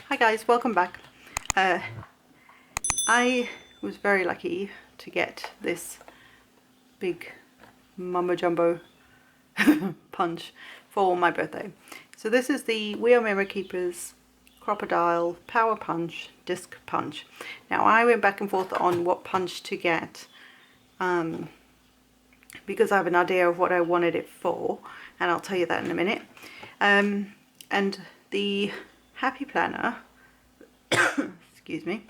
Hi guys, welcome back. I was very lucky to get this big mumbo jumbo punch for my birthday. So this is the We Are Memory Keepers Crocodile Power Punch Disc Punch. Now I went back and forth on what punch to get because I have an idea of what I wanted it for, and I'll tell you that in a minute. And the Happy Planner, excuse me,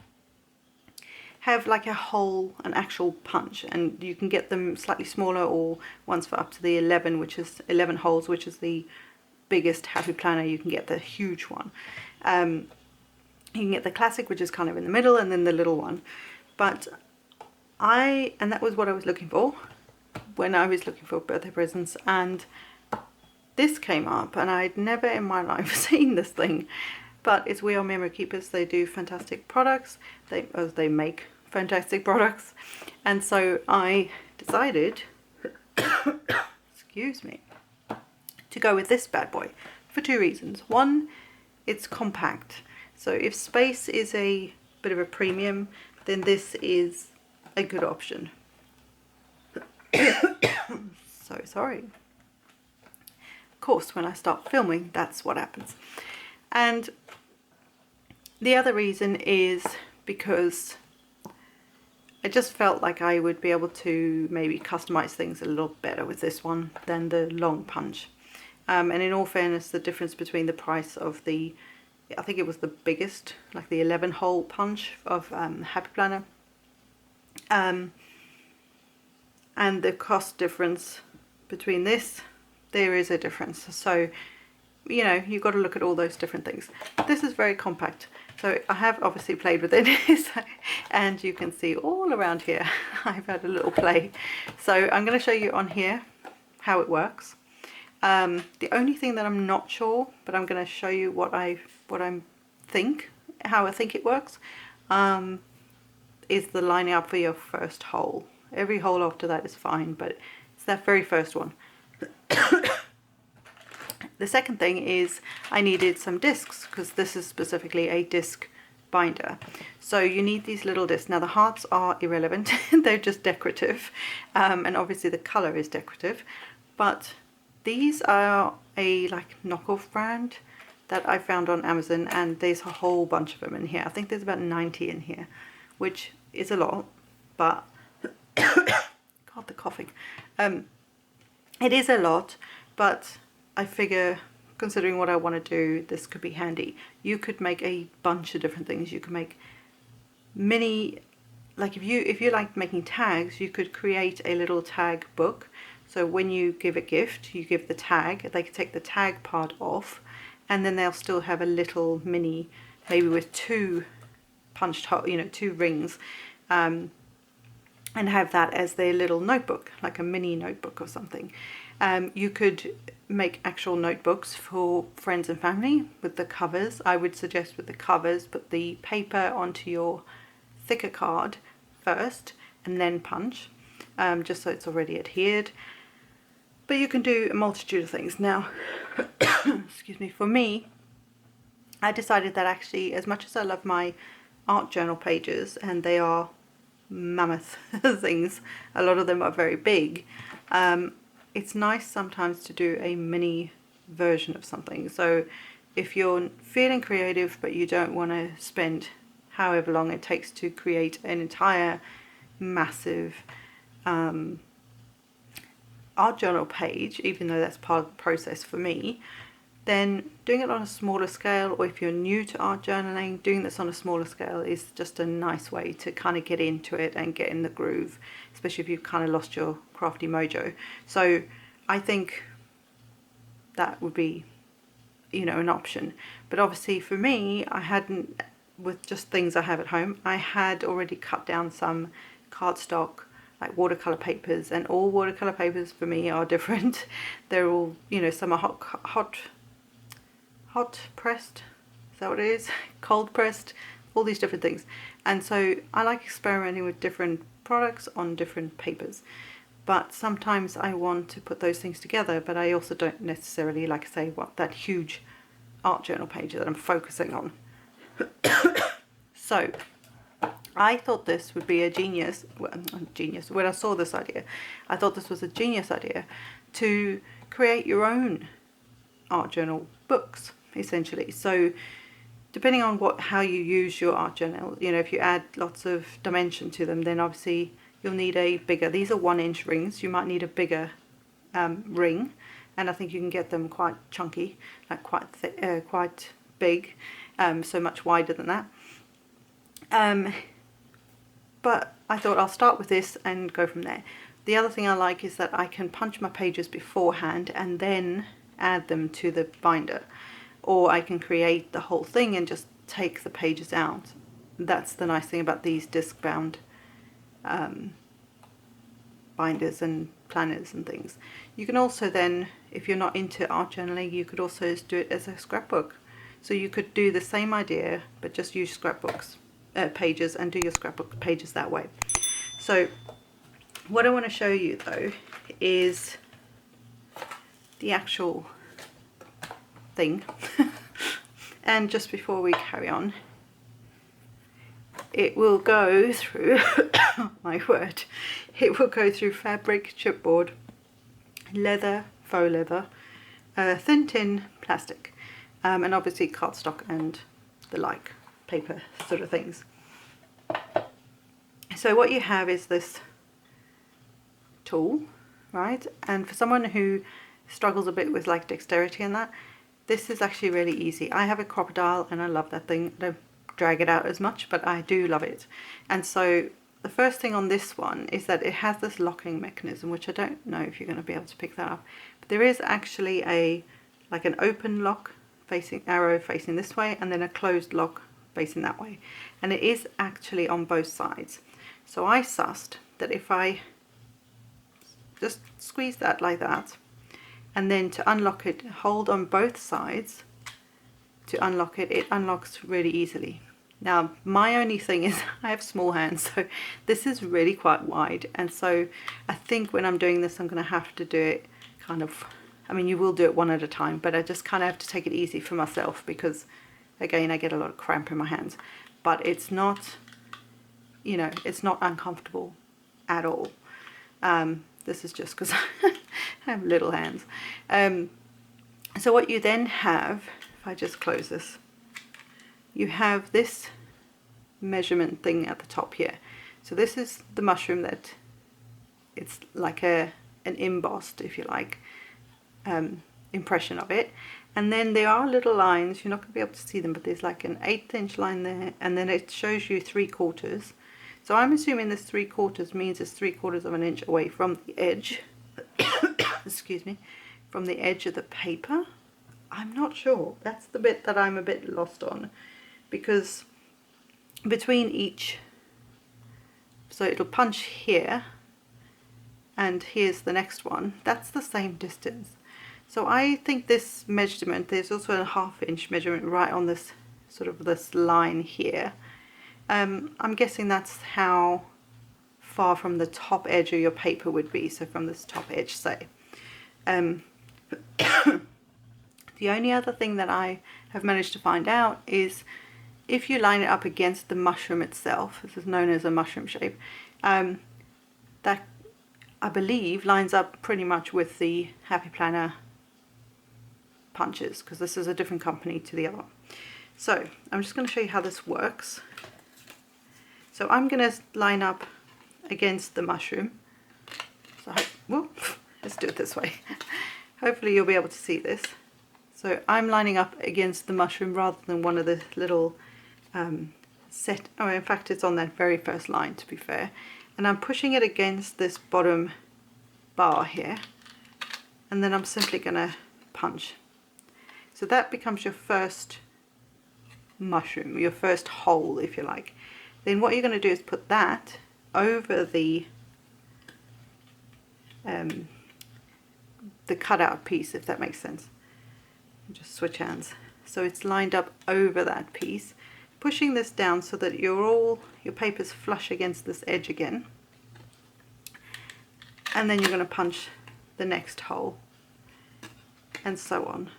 have like an actual punch, and you can get them slightly smaller or ones for up to the 11, which is 11 holes, which is the biggest Happy Planner. You can get the huge one. You can get the classic, which is kind of in the middle, and then the little one. But and that was what I was looking for when I was looking for birthday presents, and this came up, and I'd never in my life seen this thing. But it's We Are Memory Keepers. They do fantastic products. They make fantastic products, and so I decided, excuse me, to go with this bad boy for two reasons. One, it's compact. So if space is a bit of a premium, then this is a good option. So sorry. Of course, when I start filming, that's what happens. And the other reason is because I just felt like I would be able to maybe customize things a little better with this one than the long punch. And in all fairness, the difference between the price of the, I think it was the biggest, like the 11 hole punch of Happy Planner, and the cost difference between this, there is a difference. So, you know, you've got to look at all those different things. This is very compact. So I have obviously played with it, and you can see all around here I've had a little play. So I'm going to show you on here how it works. The only thing that I'm not sure, but I'm going to show you how I think it works, is the lining up for your first hole. Every hole after that is fine, but it's that very first one. The second thing is I needed some discs, because this is specifically a disc binder. So you need these little discs. Now the hearts are irrelevant, they're just decorative, and obviously the color is decorative, but these are a like knockoff brand that I found on Amazon, and there's a whole bunch of them in here. I think there's about 90 in here, which is a lot, but God, the coughing. It is a lot, but I figure, considering what I want to do, this could be handy. You could make a bunch of different things. You could make mini, like if you like making tags, you could create a little tag book. So when you give a gift, you give the tag, they could take the tag part off, and then they'll still have a little mini, maybe with two punched hole, you know, two rings, and have that as their little notebook, like a mini notebook or something. You could make actual notebooks for friends and family with the covers. I would suggest with the covers, put the paper onto your thicker card first and then punch, just so it's already adhered. But you can do a multitude of things. Now, excuse me, for me, I decided that actually, as much as I love my art journal pages, and they are mammoth things, a lot of them are very big, it's nice sometimes to do a mini version of something. So if you're feeling creative but you don't want to spend however long it takes to create an entire massive art journal page, even though that's part of the process for me, then doing it on a smaller scale, or if you're new to art journaling, doing this on a smaller scale is just a nice way to kind of get into it and get in the groove, especially if you've kind of lost your crafty mojo. So I think that would be, you know, an option. But obviously for me, I hadn't, with just things I have at home, I had already cut down some cardstock, like watercolor papers, and all watercolor papers for me are different. They're all, you know, some are hot pressed, is that what it is? Cold pressed, all these different things. And so I like experimenting with different products on different papers. But sometimes I want to put those things together, but I also don't necessarily, like I say, want that huge art journal page that I'm focusing on. So I thought this would be a genius, well, not genius, when I saw this idea, I thought this was a genius idea to create your own art journal books, essentially. So depending on how you use your art journal, you know, if you add lots of dimension to them, then obviously you'll need a bigger, these are 1-inch rings, you might need a bigger ring, and I think you can get them quite chunky, like quite big, so much wider than that. But I thought I'll start with this and go from there. The other thing I like is that I can punch my pages beforehand and then add them to the binder, or I can create the whole thing and just take the pages out. That's the nice thing about these disc bound binders and planners and things. You can also then, if you're not into art journaling, you could also just do it as a scrapbook. So you could do the same idea but just use scrapbooks pages and do your scrapbook pages that way. So what I want to show you though is the actual thing. And just before we carry on, it will go through my word, it will go through fabric, chipboard, leather, faux leather, thin tin, plastic, and obviously cardstock and the like, paper sort of things. So what you have is this tool, right? And for someone who struggles a bit with like dexterity and that, this is actually really easy. I have a crocodile and I love that thing. I don't drag it out as much, but I do love it. And so the first thing on this one is that it has this locking mechanism, which I don't know if you're going to be able to pick that up. But there is actually like an open lock arrow facing this way, and then a closed lock facing that way. And it is actually on both sides. So I sussed that if I just squeeze that like that, and then to unlock it, hold on both sides to unlock it, it unlocks really easily. Now my only thing is I have small hands, so this is really quite wide, and so I think when I'm doing this I'm going to have to do it kind of, I mean you will do it one at a time, but I just kind of have to take it easy for myself because again I get a lot of cramp in my hands. But it's not, you know, it's not uncomfortable at all. This is just because I have little hands. So what you then have, if I just close this, you have this measurement thing at the top here. So this is the mushroom that it's like an embossed, if you like, impression of it. And then there are little lines, you're not going to be able to see them, but there's like an 1/8 inch line there, and then it shows you 3/4. So I'm assuming this 3/4 means it's 3/4 of an inch away from the edge, excuse me, from the edge of the paper. I'm not sure. That's the bit that I'm a bit lost on, because between each, so it'll punch here, and here's the next one, that's the same distance. So I think this measurement, there's also a 1/2 inch measurement right on this sort of this line here. I'm guessing that's how far from the top edge of your paper would be, so from this top edge, say. The only other thing that I have managed to find out is if you line it up against the mushroom itself, this is known as a mushroom shape, that I believe lines up pretty much with the Happy Planner punches, because this is a different company to the other one. So I'm just going to show you how this works. So I'm going to line up against the mushroom. So well, let's do it this way. Hopefully you'll be able to see this. So I'm lining up against the mushroom rather than one of the little in fact it's on that very first line, to be fair. And I'm pushing it against this bottom bar here, and then I'm simply going to punch. So that becomes your first mushroom, your first hole, if you like. Then what you're going to do is put that over the cutout piece, if that makes sense. Just switch hands. So it's lined up over that piece, pushing this down so that your paper's flush against this edge again. And then you're going to punch the next hole, and so on.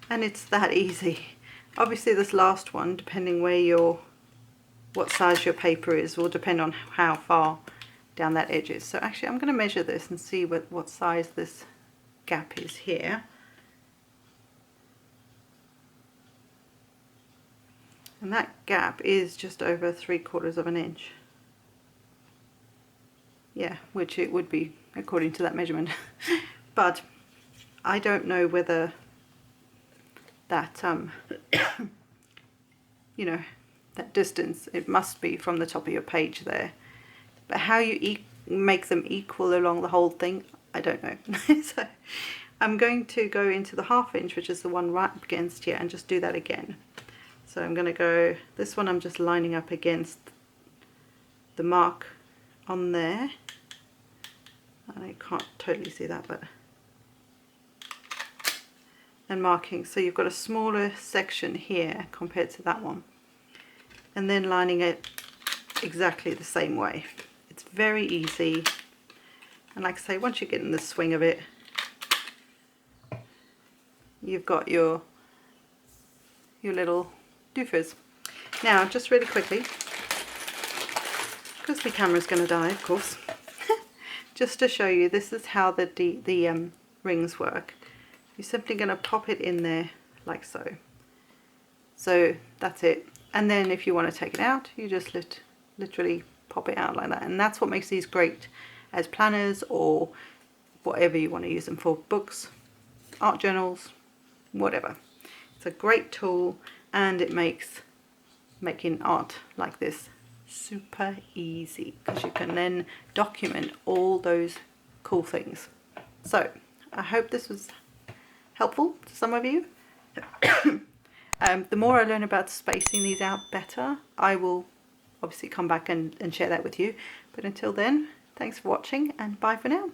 And it's that easy. Obviously this last one, depending what size your paper is, will depend on how far down that edge is. So actually I'm going to measure this and see what size this gap is here. And that gap is just over 3/4 of an inch. Yeah, which it would be according to that measurement. But I don't know whether that, you know, that distance, it must be from the top of your page there. But how you make them equal along the whole thing, I don't know. So I'm going to go into the 1/2 inch, which is the one right up against here, and just do that again. So I'm going to go, this one I'm just lining up against the mark on there. I can't totally see that, but, and marking, so you've got a smaller section here compared to that one, and then lining it exactly the same way. It's very easy, and like I say, once you get in the swing of it, you've got your little doofers. Now just really quickly, because the camera's going to die of course, just to show you, this is how the rings work. You're simply going to pop it in there like so. So that's it. And then if you want to take it out, you just literally pop it out like that. And that's what makes these great as planners, or whatever you want to use them for, books, art journals, whatever. It's a great tool, and it makes making art like this super easy, because you can then document all those cool things. So I hope this was helpful to some of you. The more I learn about spacing these out better, I will obviously come back and share that with you. But until then, thanks for watching, and bye for now.